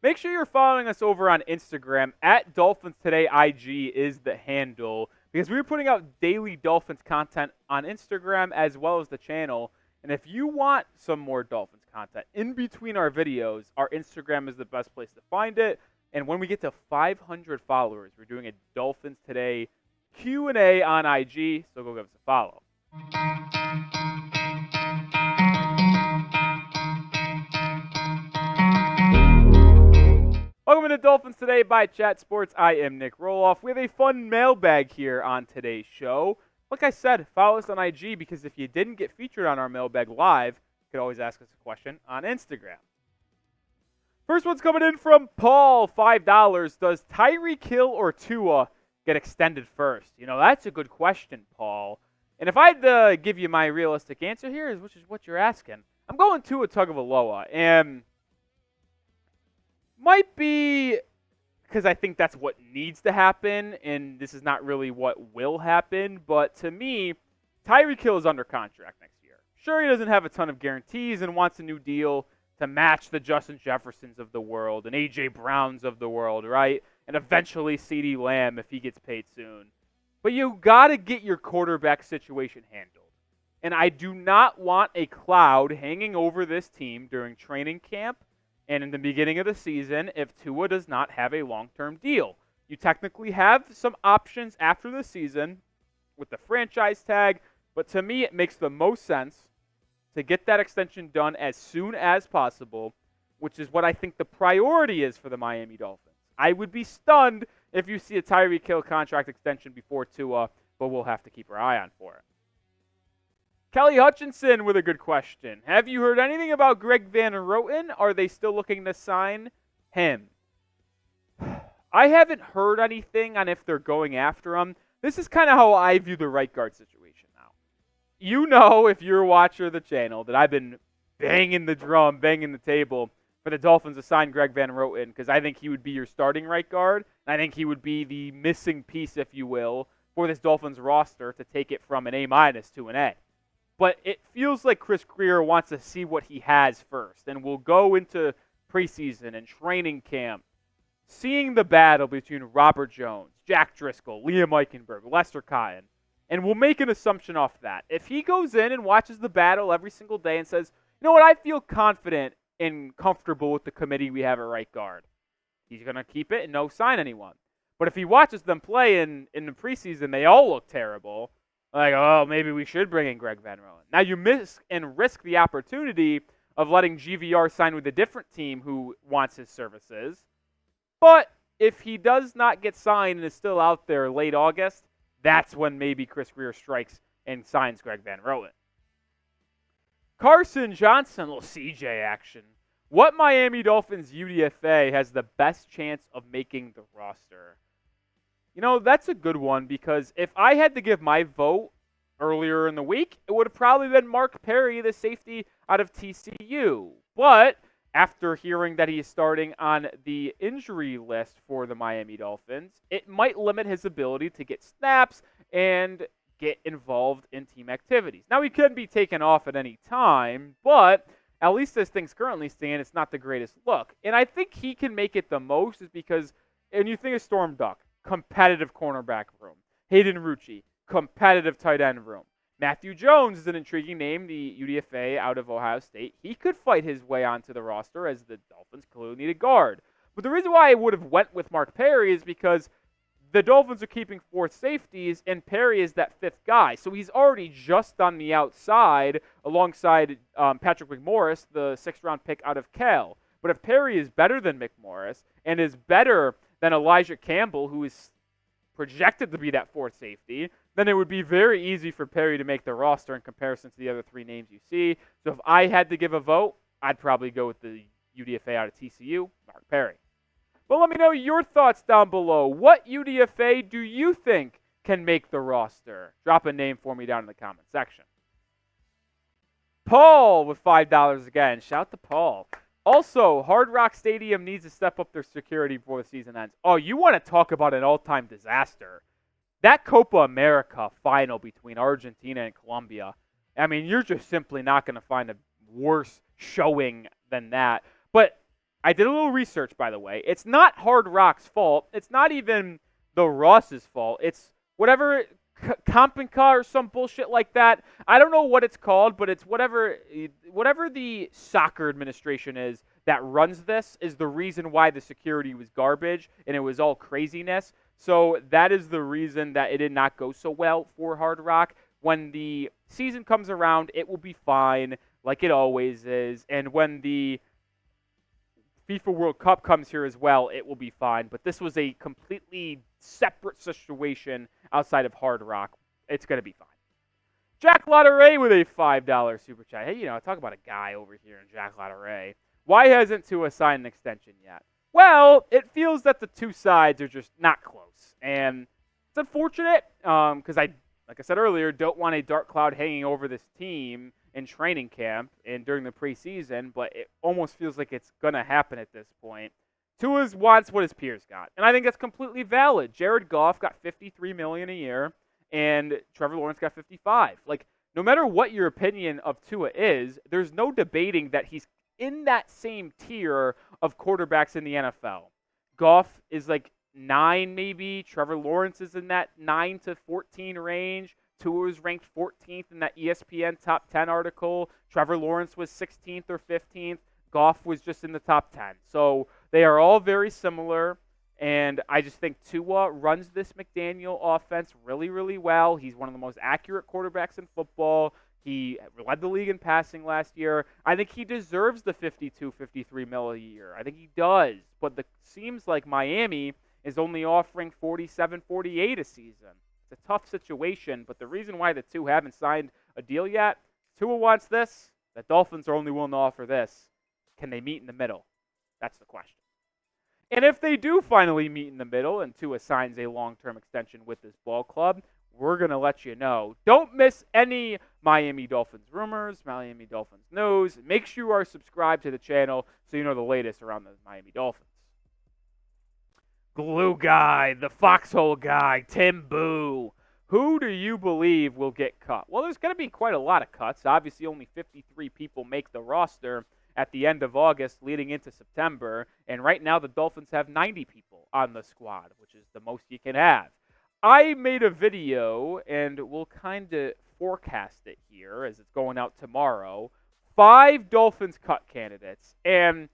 Make sure you're following us over on Instagram at Dolphins Today IG is the handle because we're putting out daily Dolphins content on Instagram as well as the channel. And if you want some more Dolphins content in between our videos, our Instagram is the best place to find it. And when we get to 500 followers, we're doing a Dolphins Today Q&A on IG, so go give us a follow. Welcome to Dolphins Today by Chat Sports. I am Nic Rohloff. We have a fun mailbag here on today's show. Like I said, follow us on IG because if you didn't get featured on our mailbag live, you could always ask us a question on Instagram. First one's coming in from Paul, $5. Does Tyreek Hill or Tua get extended first? You know, that's a good question, Paul. And if I had to give you my realistic answer here, which is what you're asking, I'm going Tua Tagovailoa. And might be because I think that's what needs to happen, and this is not really what will happen. But to me, Tyreek Hill is under contract next year. Sure, he doesn't have a ton of guarantees and wants a new deal to match the Justin Jeffersons of the world and A.J. Browns of the world, right? And eventually CeeDee Lamb if he gets paid soon. But you got to get your quarterback situation handled. And I do not want a cloud hanging over this team during training camp and in the beginning of the season if Tua does not have a long-term deal. You technically have some options after the season with the franchise tag, but to me it makes the most sense to get that extension done as soon as possible, which is what I think the priority is for the Miami Dolphins. I would be stunned if you see a Tyreek Hill contract extension before Tua, but we'll have to keep our eye on for it. Kelly Hutchinson with a good question. Have you heard anything about Greg Van Roten? Are they still looking to sign him? I haven't heard anything on if they're going after him. This is kind of how I view the right guard situation now. You know, if you're a watcher of the channel, that I've been banging the drum, banging the table for the Dolphins to sign Greg Van Roten because I think he would be your starting right guard, and I think he would be the missing piece, if you will, for this Dolphins roster to take it from an A- to an A. But it feels like Chris Grier wants to see what he has first. And we'll go into preseason and training camp seeing the battle between Robert Jones, Jack Driscoll, Liam Eichenberg, Lester Cotton. And we'll make an assumption off that. If he goes in and watches the battle every single day and says, you know what, I feel confident and comfortable with the committee we have at right guard, he's going to keep it and no sign anyone. But if he watches them play in the preseason, they all look terrible. Like, oh, maybe we should bring in Greg Van Roten. Now you miss and risk the opportunity of letting GVR sign with a different team who wants his services. But if he does not get signed and is still out there late August, that's when maybe Chris Grier strikes and signs Greg Van Roten. Carson Johnson, little CJ action. What Miami Dolphins UDFA has the best chance of making the roster? You know, that's a good one because if I had to give my vote earlier in the week, it would have probably been Mark Perry, the safety out of TCU. But after hearing that he is starting on the injury list for the Miami Dolphins, it might limit his ability to get snaps and get involved in team activities. Now, he could be taken off at any time, but at least as things currently stand, it's not the greatest look. And I think he can make it the most is because, and you think of Storm Duck, competitive cornerback room. Hayden Rucci, competitive tight end room. Matthew Jones is an intriguing name, the UDFA out of Ohio State. He could fight his way onto the roster as the Dolphins clearly need a guard. But the reason why I would have went with Mark Perry is because the Dolphins are keeping 4 safeties, and Perry is that 5th guy. So he's already just on the outside alongside Patrick McMorris, the 6th-round pick out of Cal. But if Perry is better than McMorris and is better than Elijah Campbell, who is projected to be that 4th safety, then it would be very easy for Perry to make the roster in comparison to the other 3 names you see. So if I had to give a vote, I'd probably go with the UDFA out of TCU, Mark Perry. But let me know your thoughts down below. What UDFA do you think can make the roster? Drop a name for me down in the comment section. Paul with $5 again. Shout to Paul. Also, Hard Rock Stadium needs to step up their security before the season ends. Oh, you want to talk about an all-time disaster. That Copa America final between Argentina and Colombia, I mean, you're just simply not going to find a worse showing than that. But I did a little research, by the way. It's not Hard Rock's fault. It's not even the Ross's fault. It's whatever Compenca or some bullshit like that. I don't know what it's called, but it's whatever the soccer administration is that runs this is the reason why the security was garbage and it was all craziness. So that is the reason that it did not go so well for Hard Rock. When the season comes around, it will be fine, like it always is. And when the FIFA World Cup comes here as well, it will be fine. But this was a completely separate situation outside of Hard Rock. It's going to be fine. Jack Lotteray with a $5 super chat. Hey, talk about a guy over here in Jack Lotteray. Why hasn't Tua signed an extension yet? Well, it feels that the two sides are just not close. And it's unfortunate because like I said earlier, don't want a dark cloud hanging over this team in training camp and during the preseason, but it almost feels like it's going to happen at this point. Tua wants what his peers got, and I think that's completely valid. Jared Goff got $53 million a year, and Trevor Lawrence got $55. Like, no matter what your opinion of Tua is, there's no debating that he's in that same tier of quarterbacks in the NFL. Goff is like 9 maybe. Trevor Lawrence is in that 9 to 14 range. Tua is ranked 14th in that ESPN top 10 article. Trevor Lawrence was 16th or 15th. Goff was just in the top 10. So they are all very similar. And I just think Tua runs this McDaniel offense really, really well. He's one of the most accurate quarterbacks in football. He led the league in passing last year. I think he deserves the 52, 53 mil a year. I think he does. But it seems like Miami is only offering 47, 48 a season. It's a tough situation, but the reason why the two haven't signed a deal yet, Tua wants this. The Dolphins are only willing to offer this. Can they meet in the middle? That's the question. And if they do finally meet in the middle and Tua signs a long-term extension with this ball club, we're going to let you know. Don't miss any Miami Dolphins rumors, Miami Dolphins news. Make sure you are subscribed to the channel so you know the latest around the Miami Dolphins. Glue guy, the foxhole guy, Tim Boo. Who do you believe will get cut? Well, there's going to be quite a lot of cuts. Obviously, only 53 people make the roster at the end of August leading into September. And right now, the Dolphins have 90 people on the squad, which is the most you can have. I made a video, and we'll kind of forecast it here as it's going out tomorrow. 5 Dolphins cut candidates. And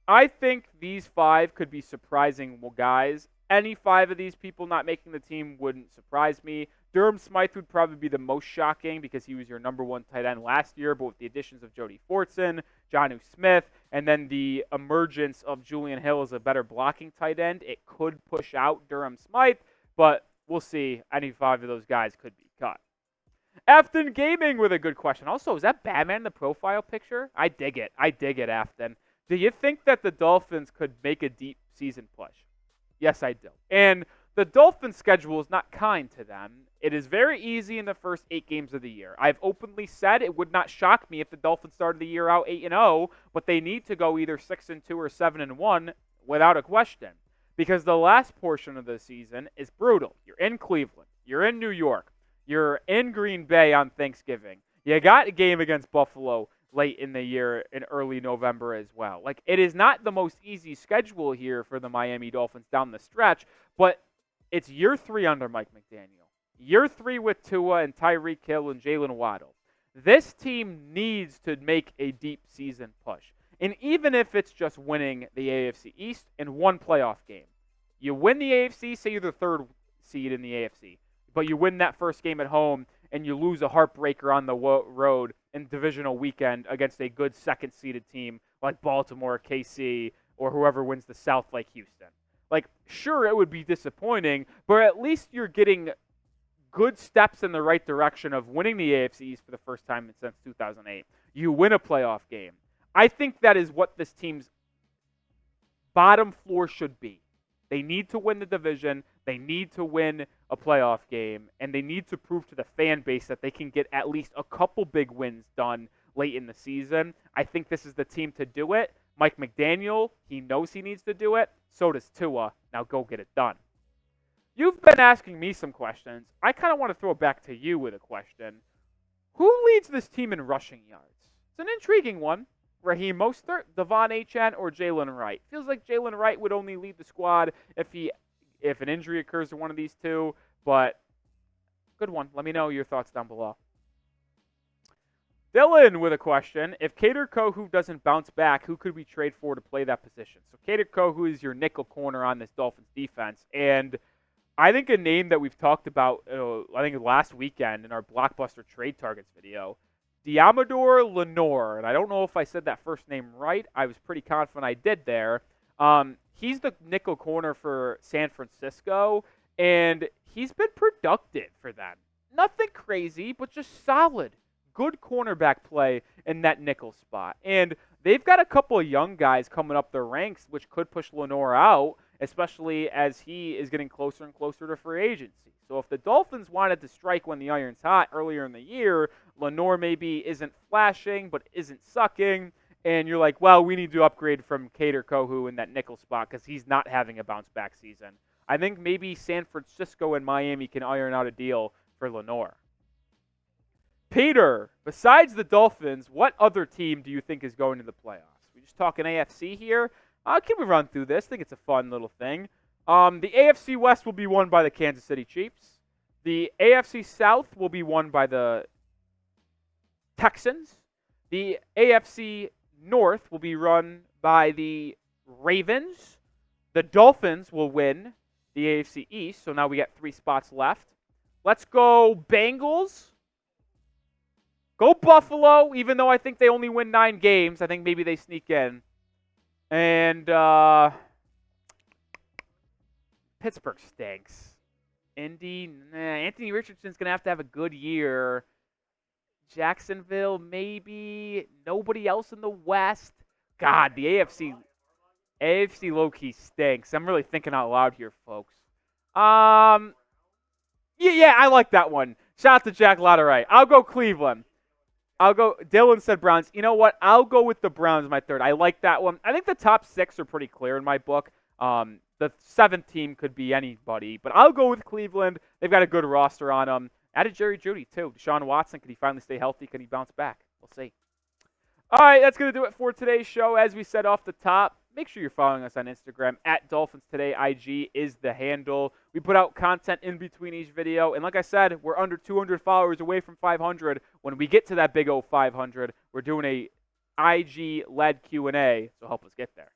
I think these 5 could be surprising guys. Any 5 of these people not making the team wouldn't surprise me. Durham Smythe would probably be the most shocking because he was your number 1 tight end last year, but with the additions of Jody Fortson, Jonnu Smith, and then the emergence of Julian Hill as a better blocking tight end, it could push out Durham Smythe, but we'll see. Any 5 of those guys could be cut. Afton Gaming with a good question. Also, is that Batman in the profile picture? I dig it. Afton. Do you think that the Dolphins could make a deep season push? Yes, I do. And the Dolphins' schedule is not kind to them. It is very easy in the first 8 games of the year. I've openly said it would not shock me if the Dolphins started the year out 8-0, but they need to go either 6-2 or 7-1 without a question. Because the last portion of the season is brutal. You're in Cleveland. You're in New York. You're in Green Bay on Thanksgiving. You got a game against Buffalo late in the year in early November as well. Like, it is not the most easy schedule here for the Miami Dolphins down the stretch, but it's year 3 under Mike McDaniel. Year 3 with Tua and Tyreek Hill and Jalen Waddle. This team needs to make a deep season push. And even if it's just winning the AFC East in 1 playoff game. You win the AFC, say you're the 3rd seed in the AFC, but you win that first game at home and you lose a heartbreaker on the road in divisional weekend against a good 2nd-seeded team like Baltimore, KC, or whoever wins the South like Houston. Like, sure, it would be disappointing, but at least you're getting good steps in the right direction of winning the AFC East for the first time since 2008. You win a playoff game. I think that is what this team's bottom floor should be. They need to win the division, they need to win a playoff game, and they need to prove to the fan base that they can get at least a couple big wins done late in the season. I think this is the team to do it. Mike McDaniel, he knows he needs to do it. So does Tua. Now go get it done. You've been asking me some questions. I kind of want to throw it back to you with a question. Who leads this team in rushing yards? It's an intriguing one. Raheem Mostert, Devon Achane, or Jalen Wright? Feels like Jalen Wright would only lead the squad if an injury occurs to one of these two, but good one. Let me know your thoughts down below. Dylan with a question. If Kader Kohou doesn't bounce back, who could we trade for to play that position? So Kader Kohou is your nickel corner on this Dolphins defense, and I think a name that we've talked about, I think last weekend in our Blockbuster Trade Targets video, Deommodore Lenoir, and I don't know if I said that first name right. I was pretty confident I did there. He's the nickel corner for San Francisco, and he's been productive for them. Nothing crazy, but just solid. Good cornerback play in that nickel spot. And they've got a couple of young guys coming up their ranks, which could push Lenoir out, especially as he is getting closer and closer to free agency. So if the Dolphins wanted to strike when the iron's hot earlier in the year, Lenoir maybe isn't flashing but isn't sucking, and you're like, well, we need to upgrade from Kader Kohou in that nickel spot because he's not having a bounce-back season. I think maybe San Francisco and Miami can iron out a deal for Lenoir. Peter, besides the Dolphins, what other team do you think is going to the playoffs? We're just talking AFC here. Can we run through this? I think it's a fun little thing. The AFC West will be won by the Kansas City Chiefs. The AFC South will be won by the Texans. The AFC North will be run by the Ravens. The Dolphins will win the AFC East, so now we got 3 spots left. Let's go Bengals. Go Buffalo, even though I think they only win 9 games. I think maybe they sneak in. And Pittsburgh stinks. Indy, Anthony Richardson's going to have a good year. Jacksonville, maybe. Nobody else in the West. God, the AFC low-key stinks. I'm really thinking out loud here, folks. Yeah, I like that one. Shout out to Jack Lotteray. I'll go Cleveland. Dylan said Browns. You know what? I'll go with the Browns, my third. I like that one. I think the top 6 are pretty clear in my book. The 7th team could be anybody, but I'll go with Cleveland. They've got a good roster on them. Added Jerry Jeudy, too. Deshaun Watson, can he finally stay healthy? Can he bounce back? We'll see. All right, that's going to do it for today's show. As we said off the top, make sure you're following us on Instagram. At Dolphins Today IG is the handle. We put out content in between each video. And like I said, we're under 200 followers away from 500. When we get to that big old 500, we're doing a IG-led Q&A, so help us get there.